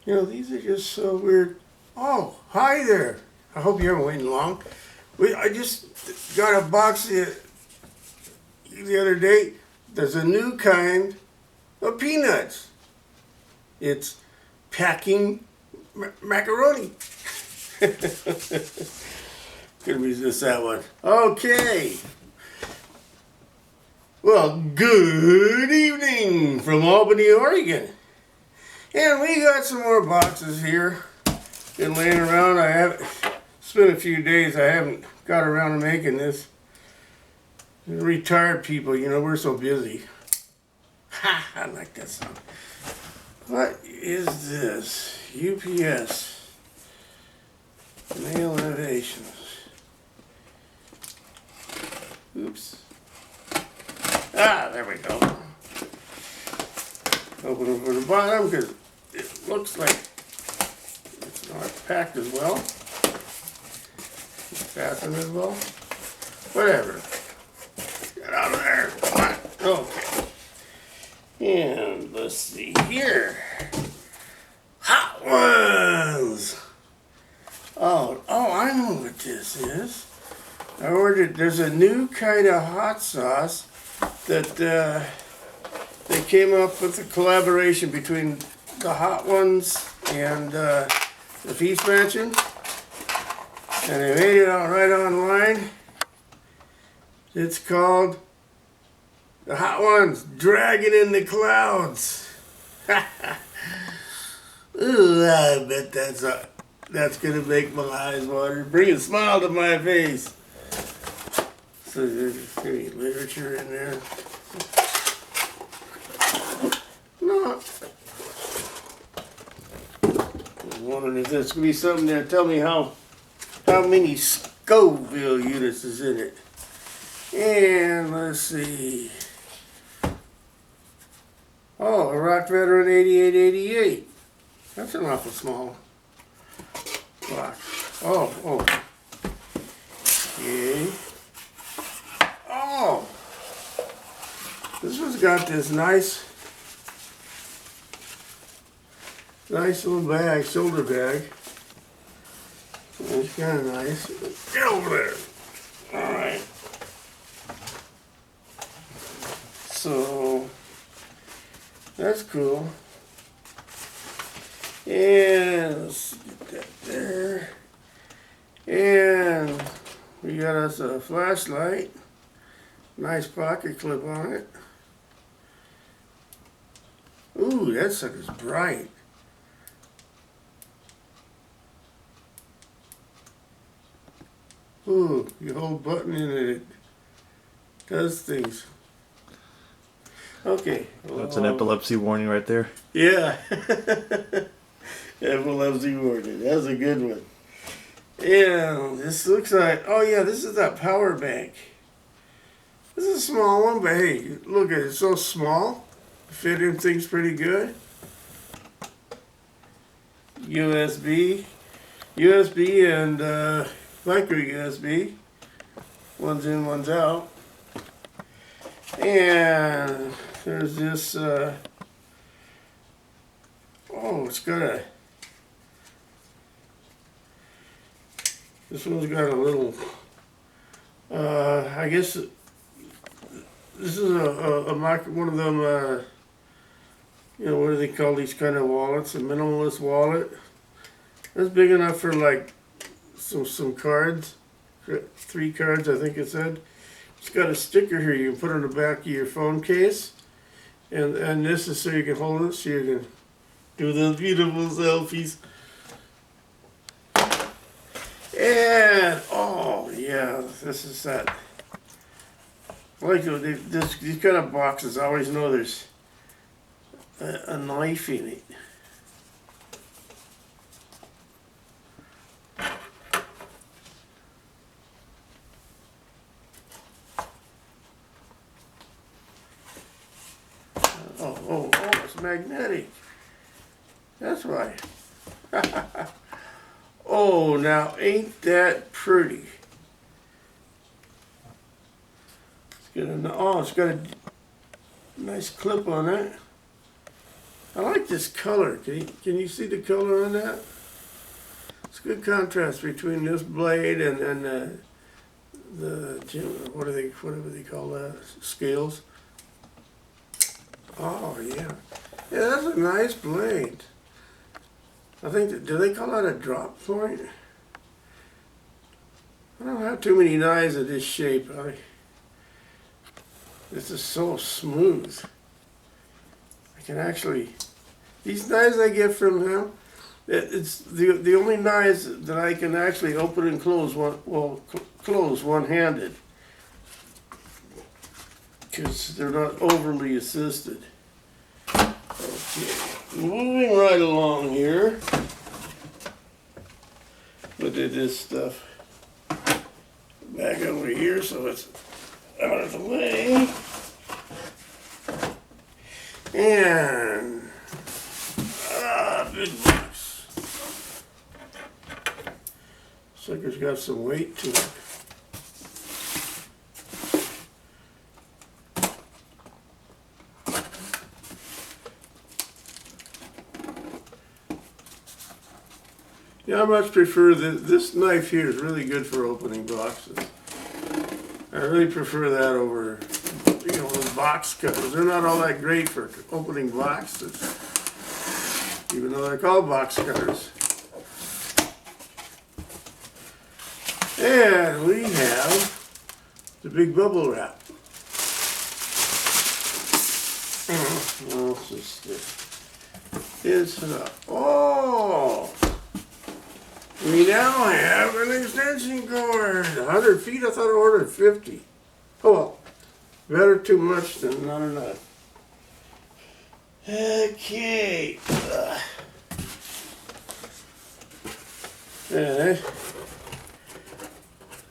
You know, these are just so weird. Oh, hi there. I hope you haven't waited long. I just got a box the other day. There's a new kind of peanuts. It's packing macaroni. Couldn't resist that one. Okay. Well, good evening from Albany, Oregon. And we got some more boxes here. Been laying around. It's been a few days. I haven't got around to making this. Retired people, you know, we're so busy. Ha! I like that song. What is this? UPS. Mail Innovations. Oops. Ah, there we go. Open it from the bottom because it looks like it's not packed as well. It's fastened as well. Whatever. Get out of there. Come on. Okay. And let's see here. Hot Ones. Oh, I know what this is. I ordered, there's a new kind of hot sauce that they came up with a collaboration between the Hot Ones and the Feast Mansion. And they made it out right online. It's called the Hot Ones Dragon in the Clouds. Ooh, I bet that's gonna make my eyes water. Bring a smile to my face. So there's any literature in there. No. I'm wondering if there's gonna be something there. Tell me how many Scoville units is in it. And let's see. Oh, Iraq veteran 8888. That's an awful small box. Oh. Okay. Oh. This one's got this nice little bag, shoulder bag. It's kind of nice. Get over there. All right. So that's cool. And let's get that there. And we got us a flashlight. Nice pocket clip on it. Ooh, that sucker's bright. Ooh, you hold button in it, it does things. Okay. That's an epilepsy warning right there. Yeah. Epilepsy warning. That's a good one. Yeah, this looks like, oh yeah, this is that power bank. This is a small one, but hey, look at it, it's so small. Fit in things pretty good. USB and micro USB. One's in, one's out. And there's this, it's got this one's got a little, I guess this is a one of them, what do they call these kind of wallets? A minimalist wallet. That's big enough for like some cards, 3 cards I think it said. It's got a sticker here you can put on the back of your phone case, and this is so you can hold it so you can do those beautiful selfies. And oh yeah, this is that. I like these kind of boxes. I always know there's a knife in it. Oh, it's magnetic. That's right. Oh, now ain't that pretty? It's got a nice clip on it. I like this color. Can you see the color on that? It's a good contrast between this blade and the whatever they call that, scales. Oh yeah, yeah, that's a nice blade. I think do they call that a drop point? I don't have too many knives of this shape. This is so smooth. I can actually, these knives I get from him, it's the only knives that I can actually open and close close one-handed, because they're not overly assisted. Okay, moving right along here. Look at this stuff. Back over here so it's out of the way. And big box. Sucker's got some weight to it. Yeah, I much prefer this knife here is really good for opening boxes. I really prefer that over, the box cutters. They're not all that great for opening boxes, even though they're called box cutters. And we have the big bubble wrap. What's this? Oh! We now have an extension cord. 100 feet? I thought I ordered 50. Oh well. Better too much than not enough. Okay.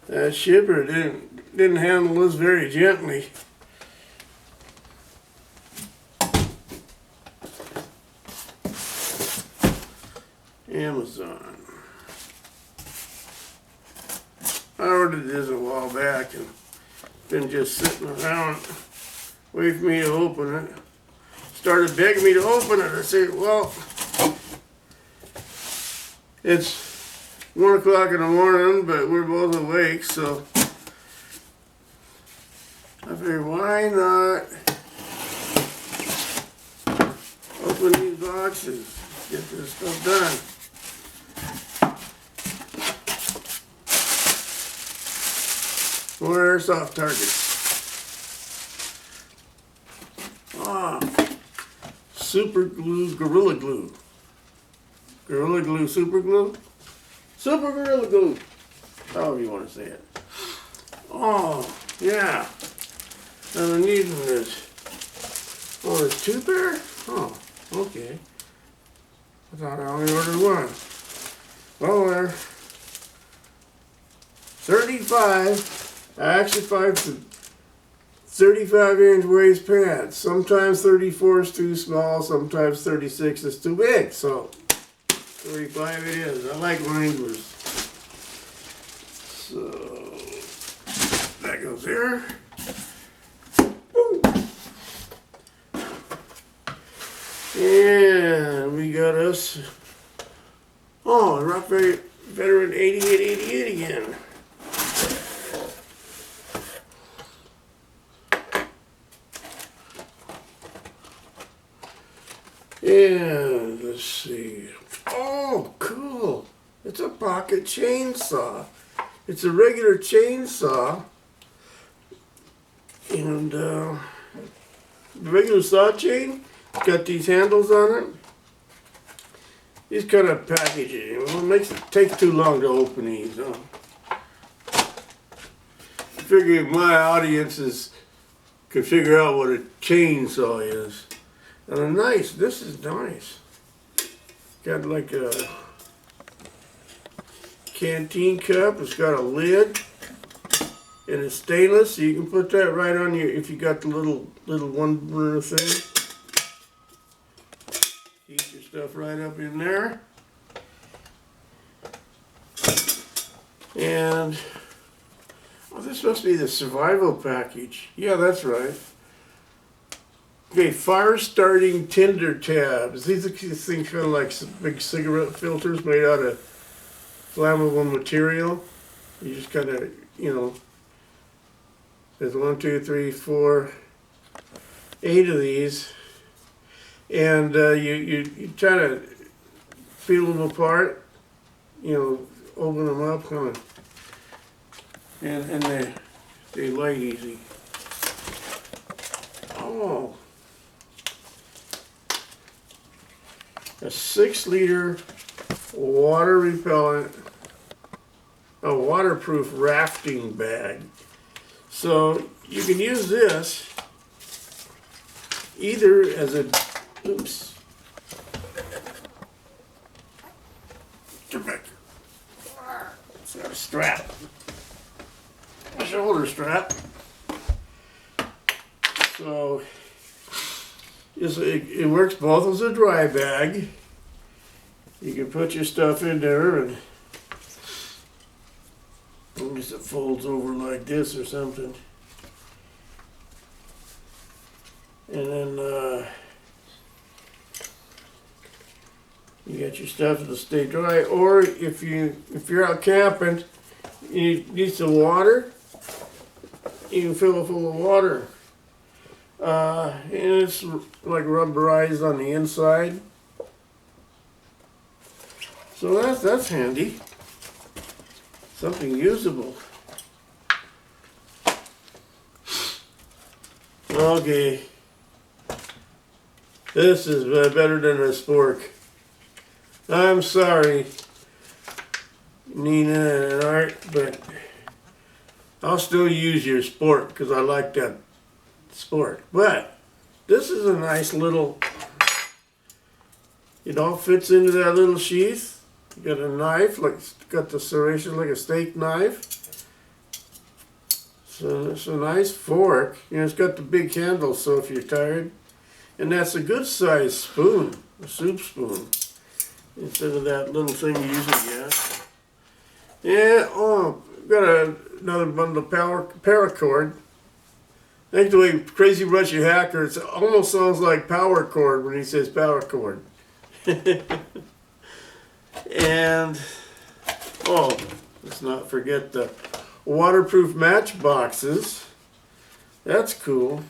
That shipper didn't handle this very gently. Amazon. I ordered this a while back and been just sitting around waiting for me to open it. Started begging me to open it. I said, well, it's 1 o'clock in the morning, but we're both awake, so I figured, why not open these boxes, get this stuff done. More airsoft targets. Super glue, gorilla glue. Gorilla glue, super glue? Super gorilla glue. However you want to say it. Oh, yeah. I'm needing this. Oh, there's 2 pair? Oh, okay. I thought I only ordered 1. Well, they're 35. I actually find 35-inch waist pads. Sometimes 34 is too small, sometimes 36 is too big. So 35 it is. I like Wranglers. So that goes there. And we got us, Rock Veteran 8888 again. And let's see. Oh, cool. It's a pocket chainsaw. It's a regular chainsaw. And the regular saw chain, it's got these handles on it. These kind of packaging. Well, it takes too long to open these. I figure my audiences could figure out what a chainsaw is. And this is nice. Got like a canteen cup. It's got a lid. And it's stainless, so you can put that right on your, if you got the little one burner thing. Keep your stuff right up in there. And, this must be the survival package. Yeah, that's right. Okay, fire starting tinder tabs. These things kind of like big cigarette filters made out of flammable material. You just kind of, you know, there's 1, 2, 3, 4, 8 of these, and you try to peel them apart, you know, open them up, kind of, and they light easy. Oh, a 6-liter water repellent, a waterproof rafting bag. So you can use this either as a, oops, get back. It's got a strap, a shoulder strap. So it works both as a dry bag. You can put your stuff in there, and I guess it folds over like this or something. And then you got your stuff that'll stay dry. Or if you're out camping, you need some water, you can fill it full of water. And it's like rubberized on the inside. So that's handy. Something usable. Okay. This is better than a spork. I'm sorry, Nina and Art, but I'll still use your sport because I like that sport. But this is a nice little, it all fits into that little sheath. You got a knife, like got the serration like a steak knife. So it's a nice fork. You know, it's got the big handle, so if you're tired. And that's a good sized spoon, a soup spoon, instead of that little thing you usually get. Yeah, oh, got another bundle of paracord. I think the way Crazy Russian Hacker, it almost sounds like power cord when he says power cord. And, oh, let's not forget the waterproof match boxes. That's cool.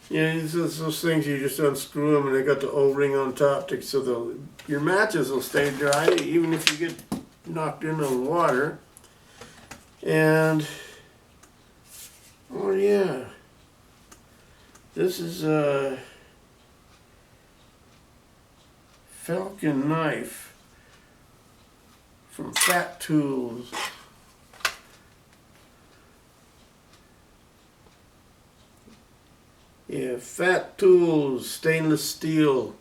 Yeah, it's those things you just unscrew them and they got the O-ring on top so your matches will stay dry even if you get knocked into the water. And, oh yeah, this is a Falcon knife from Fat Tools. Yeah, Fat Tools, stainless steel.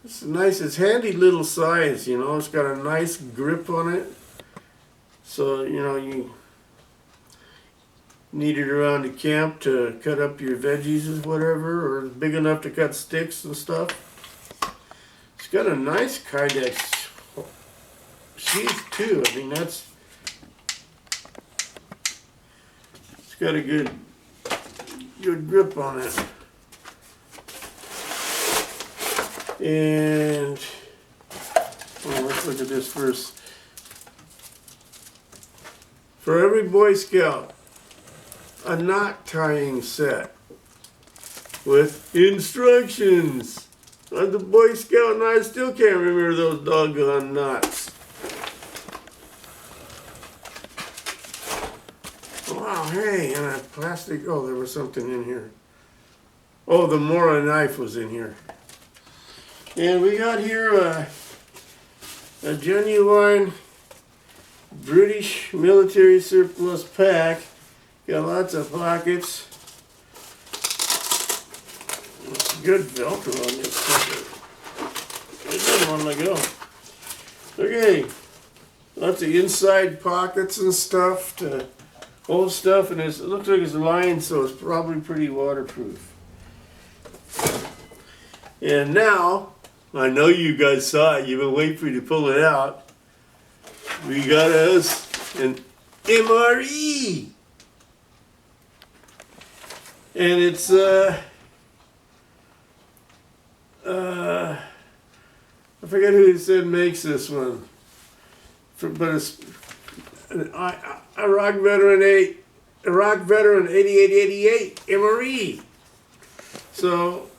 It's nice, it's handy little size, you know, it's got a nice grip on it. So, you know, you need it around the camp to cut up your veggies or whatever, or big enough to cut sticks and stuff. It's got a nice Kydex sheath too. I mean, it's got a good grip on it. And let's look at this first. For every Boy Scout, a knot tying set with instructions. I'm the Boy Scout and I still can't remember those doggone knots. Wow, hey, and a plastic, oh, there was something in here. Oh, the Mora knife was in here. And we got here a genuine British military surplus pack. Got lots of pockets. Good Velcro on this sucker. It doesn't want to go. Okay. Lots of inside pockets and stuff to hold stuff, and it looks like it's lined, so it's probably pretty waterproof. And now, I know you guys saw it, you've been waiting for me to pull it out. We got us an MRE. And it's I forget who he said makes this one, but it's a Iraq veteran 8888 MRE. So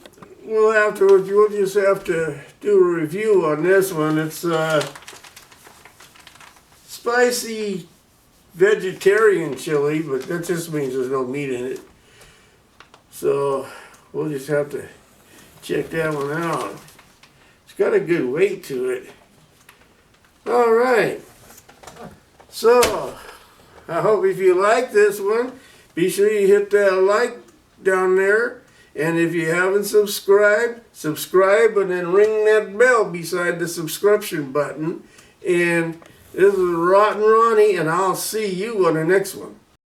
we'll just have to do a review on this one. It's spicy vegetarian chili, but that just means there's no meat in it. So we'll just have to check that one out. It's got a good weight to it. All right. So I hope if you like this one, be sure you hit that like down there. And if you haven't subscribed, subscribe and then ring that bell beside the subscription button. And this is Rotten Ronnie, and I'll see you on the next one.